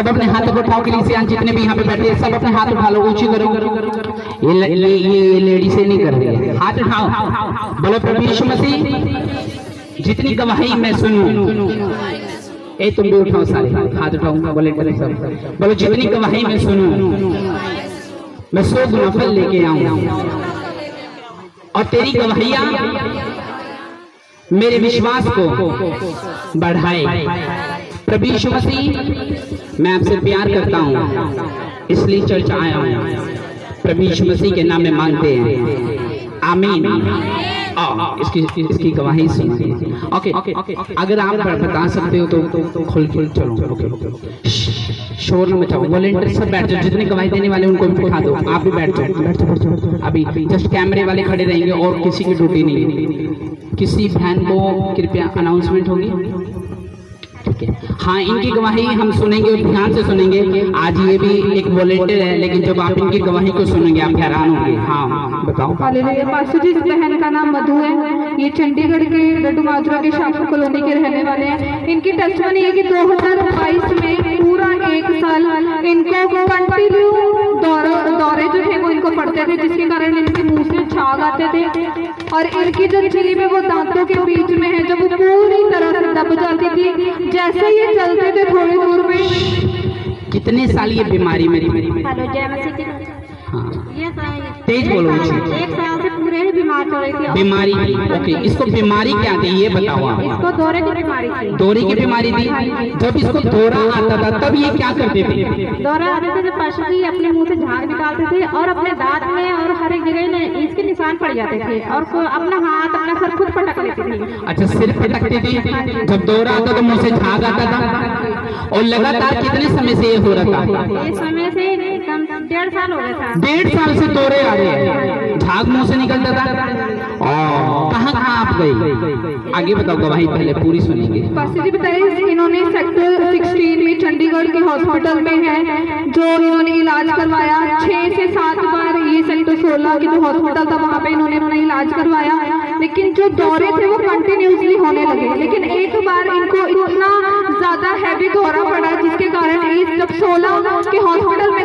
सब अपने हाथों को उठाओ, क्लिसियान जितने भी यहाँ पे बैठे हैं सब अपने हाथ उठा लो, ऊंची करो। ये लेडी से नहीं कर रही है, हाथ उठाओ, बोलो प्रभु यीशु मसीह जितनी गवाही मैं सुनूं, ए तुम भी उठाओ, सारे हाथ उठाऊंगा, बोले सब बोलो जितनी गवाही मैं सुनूं मैं 100 गुना फल लेके आऊं, और तेरी गवाहियां मेरे विश्वास को बढ़ाए। प्रभु यीशु मसीह मैं आपसे प्यार करता हूं, इसलिए चर्च आया हूं, प्रभु यीशु मसीह के नाम में मांगते हैं, आमीन। इसकी गवाही सुनिए। ओके, अगर आप बता सकते हो तो खुल चलो। ओके, शोर न मचाओ, वॉलंटियर सब बैठ जाओ, जितने गवाही देने वाले उनको भी बिठा दो, आप भी बैठ जाओ। अभी जस्ट कैमरे वाले खड़े रहेंगे और किसी की ड्यूटी नहीं। किसी बहन को कृपया अनाउंसमेंट होगी, ठीक है? हाँ, इनकी गवाही हम सुनेंगे और ध्यान से सुनेंगे। आज ये भी एक वॉलंटियर है, लेकिन जब आप इनकी गवाही को सुनेंगे आप हैरान होंगे। हाँ बताओ। हालेलुया। पास्टर जी, इस बहन का नाम मधु है, ये चंडीगढ़ के डड्डू माजरा के शाखा कॉलोनी के रहने वाले हैं। इनकी टेस्टमनी है कि 2022 में पूरा 1 साल इनको कंटिन्यू दौरे जो थे वो इनको पड़ते थे, जिसके कारण इनके मुंह से छाग आते थे, और इनकी जो झिल्ली में वो दांतों के बीच में है, जब वो पूरी तरह से दब जाती थी, जैसे ये चलते थे थोड़ी दूर में। कितने साल ये बीमारी मेरी? हेलो, जय मसीह की। हाँ, ये तेज बोलो। 1 साल से पूरे ही बीमार चल रही थी। बीमारी? ओके, इसको बीमारी क्या थी ये बताओ आप। इसको दौरे की बीमारी थी। दौरे की बीमारी थी? जब इसको दौरा आता था तब ये क्या करते थे? दौरा आते थे, जब पास्टर जी अपने मुंह से झाग निकालते थे और अपने दांत में और हर एक जगह इसके निशान पड़ जाते थे, और अपना हाथ अपना सर खुद पटक लेते थे। अच्छा, सिर पटकते थे जब दौरा आता तो मुंह से झाग आता था? और लगातार कितने समय से ये हो रहा था? इस समय से 1.5 साल हो गया था। 1.5 साल से दौरे आ रहे हैं, झाग मुंह से निकलता था। कहाँ कहाँ आप गई? आगे बताओ, गवाही पहले पूरी सुनेंगे। पास्टर जी बताइए, इन्होंने सेक्टर 16 में चंडीगढ़ के हॉस्पिटल में है जो इन्होंने इलाज करवाया 6 से 7 बार। ये सेक्टर 16 की जो हॉस्पिटल था वहाँ पे इन्होंने इलाज करवाया, लेकिन जो दौरे थे वो कंटिन्यूसली होने लगे। लेकिन एक बार इनको इतना ज्यादा हैवी दौरा पड़ा जिसके कारण जब 16 के हॉस्पिटल में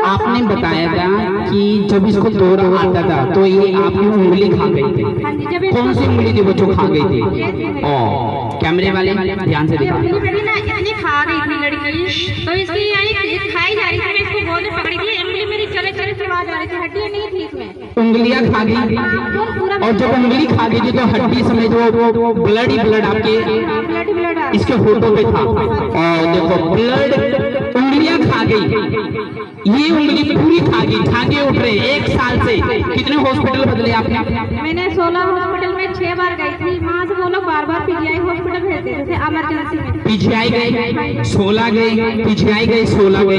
आपने बताया था कि जब इसको दौरा आता था तो ये आपकी उंगली खा गई थी। कौन सी उंगली थी वो जो खा गई थी? कैमरे वाले ध्यान से देखो। इतनी खा गई थी लड़की, तो इसकी खाई जा रही थी, मैं इसको गोद में पकड़ी थी, उंगली मेरी चले चले से आवाज आ रही थी, हड्डियां नहीं थी इसमें, उंगलियां खा गई। और जब उंगली खा गई थी तो हड्डी समेत वो ब्लड ही ब्लड आपके इसके फोटो पे था। और देखो ब्लड, उंगलियां खा गई, ये उंगली पूरी खा गई, झागे उठ रहे 1 साल से। कितने हॉस्पिटल बदले आपने? मैंने 16 हॉस्पिटल में 6 बार गई थी, वहाँ से वो लोग बार-बार पीजीआई हॉस्पिटल भेज देते थे इमरजेंसी में। पीजीआई गए 16 गए, पीजीआई गए 16 गए,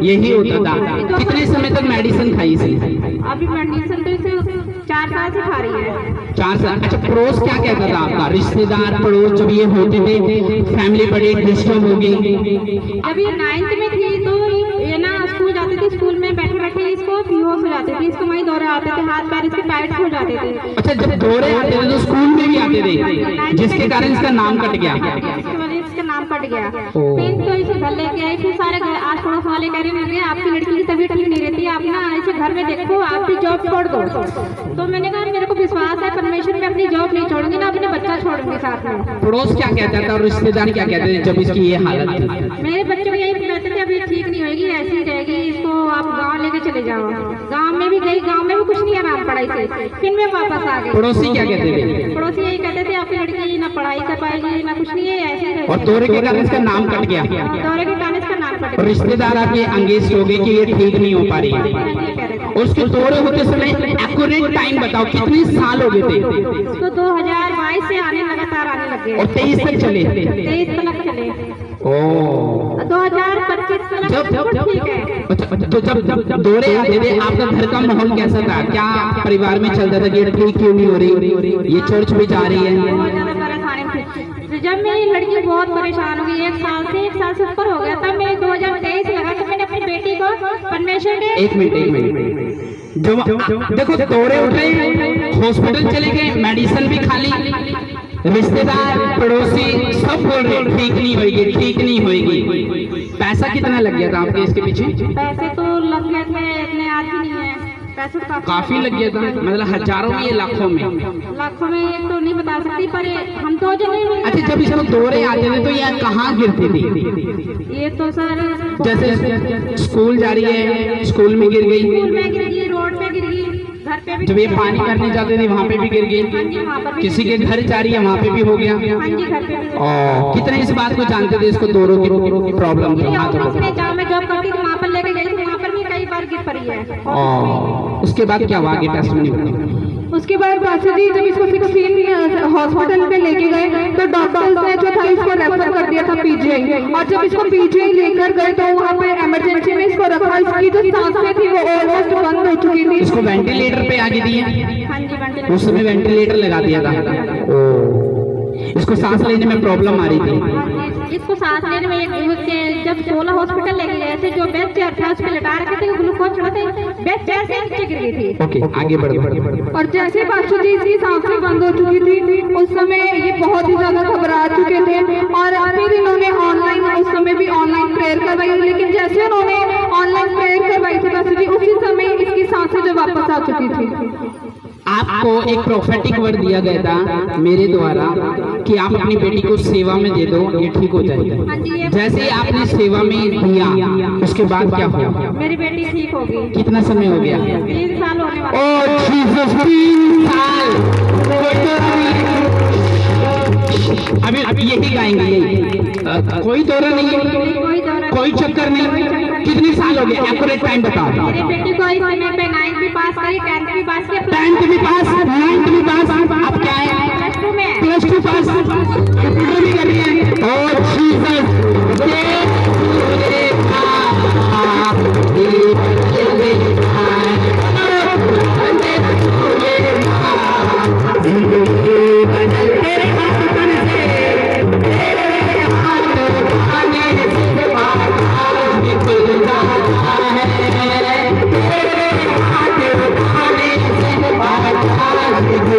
यही होता था। कितने समय तक मेडिसिन खाई थी? अभी मेडिसिन तो इसे 4 साल से खा रही है। 4 साल। अच्छा, पड़ोस क्या कहता था आपका? रिश्तेदार पड़ोस जब ये होते थे, फैमिली बड़ी डिस्टर्ब होगी। जब ये 9th में थी तो ये ना स्कूल जाती थी, स्कूल में बैठे बैठे इसको बेहोश हो जाती थी, इसको वहीं दौरे आते थे, हाथ पैर इसके टाइट हो जाते थे। अच्छा, जब दौरे आते थे तो स्कूल में भी आते थे, जिसके कारण इसका नाम कट गया। इसका नाम कट गया। फिर तो इसे घर लेके आई, फिर सारे आस पड़ोस वाले कह रहे हैं आपकी लड़की की तबीयत ठीक नहीं रहती, आप ना इसे घर में देखो, आप भी जॉब छोड़ दो। तो मैंने कहा मेरे को विश्वास है परमेश्वर में, अपनी जॉब नहीं छोड़ूंगी, ना अपने बच्चा छोड़ूंगी साथ में। पड़ोस क्या कहता था और रिश्तेदार क्या कहते थे जब इसकी ये हालत थी? मेरे बच्चे को यही कहते थे अभी ठीक नहीं होगी, ऐसी ही रहेगी, इसको आप गाँव लेके चले जाओ। गाँव में भी गई, गाँव में भी कुछ नहीं आराम पढ़ाई से, फिर मैं वापस आ गई। पड़ोसी क्या कहते थे? पड़ोसी यही कहते थे आपकी लड़की ना पढ़ाई कर पाएगी ना कुछ नहीं है, ऐसी ही। और दौरे के कारण इसका नाम कट गया। दौरे के कारण इसका नाम कट गया। रिश्तेदार आके अंगेज हो गए कि ये ठीक नहीं हो पा रही है। उसके दौरे होते समय एक्यूरेट टाइम बताओ, कितने साल हो गए थे? उसको 2022 से आने लगातार आने लगे और 23 तक चले? 23 तक चले। 2025 तक ठीक है। तो जब दौरे आते थे आपका घर का माहौल कैसा था? क्या परिवार में चलता था कि ठीक क्यों नहीं हो रही, ये चर्च भी जा रही है? जब मेरी लड़की बहुत परेशान हो गई, 1 साल से ऊपर हो गया, तब मैं 2023 लगा तो मैंने अपनी बेटी को परमेश्वर के 1 मिनट जब देखो दौरे उठे, हॉस्पिटल चले गए, मेडिसिन भी खा ली, रिश्तेदार पड़ोसी सब बोल रहे ठीक नहीं होगी, ठीक नहीं होगी। पैसा कितना लग गया था आपके इसके पीछे? पैसे तो लग गए थे, इतने याद भी नहीं है, पैसे तो काफी लग गया था, मतलब हजारों में या लाखों में? लाखों में ये तो नहीं बता सकती, पर हम तो जने। अच्छा, जब इसको दौरे आते थे तो यह कहाँ गिरती थी? ये तो सर जैसे स्कूल जा रही है, स्कूल में गिर गई, स्कूल में गिर गई, रोड पे गिर गई, घर पे भी। जब ये पानी करने जाते थे वहाँ पे भी गिर हाँ जी, वहाँ पर गई, भी। किसी के घर जा रही है वहाँ पे भी हो गया। हाँ जी, घर पे भी। और कितने इस बात को जानते थे, इसको दौरों की प्रॉब्लम थी? ऑफिस में जहाँ मैं जॉब करती थी वहाँ पर लेके गई थी, वहाँ पर भी कई बार गिर पड़ी है। और उसके बाद क्या हुआ आगे टेस्ट में? उसके बाद बादशाह जी जब इसको 16 हॉस्पिटल में लेके गए तो डॉक्टर्स ने जो था इसको रेफर कर दिया था पीजीआई, और जब इसको पीजीआई लेकर गए तो वहाँ पे इमरजेंसी में इसको रखा। इसकी जो सांसें थी वो ऑलमोस्ट बंद हो चुकी थी। इसको वेंटिलेटर पे आगे दिए? हाँ जी, वेंटिलेटर। उस समय वेंटिलेटर लगा दिया था। ओ, इसको सांस लेने में प्रॉब्लम आ रही थी? इसको सांस लेने में जब 16 हॉस्पिटल लेके गए थे, जो बेड चेयर था उस पे लटा रखे थे, ग्लूकोज चढ़ाते बेड चेयर से नीचे गिर गई थी। ओके, आगे बढ़ो। और जैसे बादशाह जी इसकी सांसें बंद हो चुकी थी उस समय ये बहुत ही ज्यादा घबरा चुके थे, और फिर इन्होंने ऑनलाइन उस समय भी ऑनलाइन प्रेयर करवाई, लेकिन जैसे उन्होंने ऑनलाइन प्रेयर करवाई थी बादशाह जी उसी समय इसकी सांसें जो वापस आ चुकी थी। आपको एक प्रोफेटिक वर्ड दिया गया था मेरे द्वारा कि आप अपनी बेटी को सेवा में दे दो, ये ठीक हो जाएगा। जैसे आपने सेवा में दिया उसके बाद क्या हुआ? मेरी बेटी ठीक हो गई। कितना समय हो गया? 3 साल होने वाले। ओ जीसस, 3 साल! अभी यही गाएंगे, यही कोई दौरा नहीं है, कोई चक्कर नहीं। कितने साल हो गए? एक्यूरेट टाइम बताओ। मेरी बेटी को इस समय पे 9th भी पास करी, 10th भी पास किया, 10th भी पास, 9th भी पास, अब क्या है? +2 में। +2 पास, कंप्यूटर भी कर रही है। ओ जीसस,